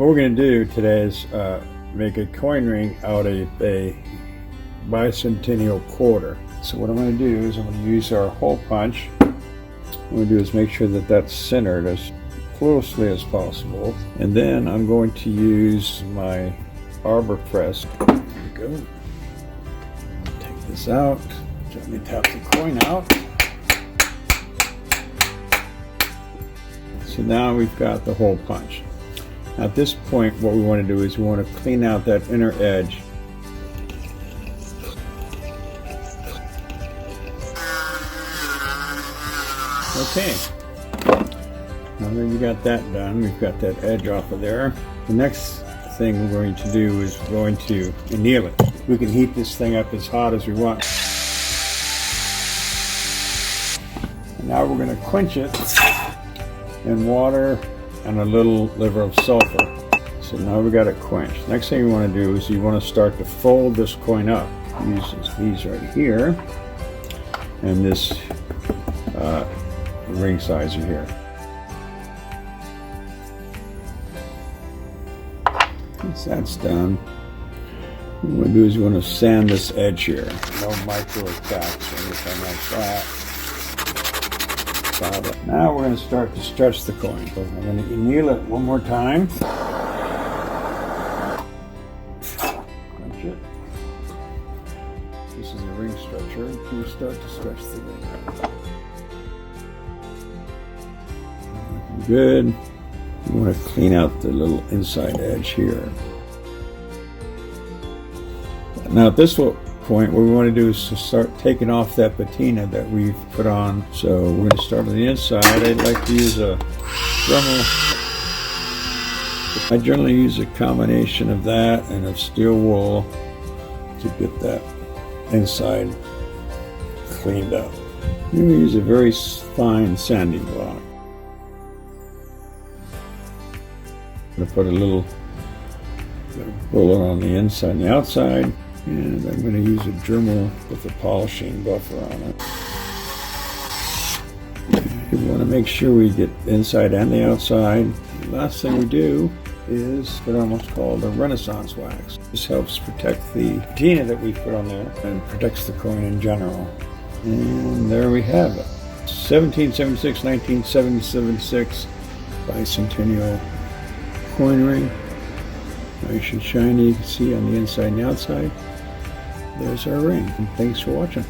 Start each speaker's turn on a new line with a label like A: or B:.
A: What we're going to do today is make a coin ring out of a bicentennial quarter. So what I'm going to do is I'm going to use our hole punch. What I'm going to do is make sure that that's centered as closely as possible. And then I'm going to use my arbor press. There we go. Take this out. Gently tap the coin out. So now we've got the hole punch. At this point, what we want to do is we want to clean out that inner edge. Okay, now that you got that done, we've got that edge off of there. The next thing we're going to do is we're going to anneal it. We can heat this thing up as hot as we want. And now we're going to quench it in water and a little liver of sulfur. So now we got it quenched. Next thing you want to do is you want to start to fold this coin up. Use these right here and this ring sizer here. Once that's done, what you want to do is you want to sand this edge here. No micro cracks or anything like that. Now we're going to start to stretch the coin. So I'm going to anneal it one more time. Crunch it. This is a ring stretcher. You start to stretch the ring. Looking good. You want to clean out the little inside edge here. Now at this point, what we want to do is to start taking off that patina that we've put on. So we're going to start on the inside. I'd like to use a Dremel. I generally use a combination of that and of steel wool to get that inside cleaned up. I'm going to use a very fine sanding block. I'm going to put a little bullet on the inside and the outside. And I'm going to use a Dremel with a polishing buffer on it. We want to make sure we get the inside and the outside. The last thing we do is put on what's called a Renaissance wax. This helps protect the patina that we put on there and protects the coin in general. And there we have it. 1776, 1976 bicentennial coin ring. Nice and shiny, you can see on the inside and the outside. There's our ring. And thanks for watching.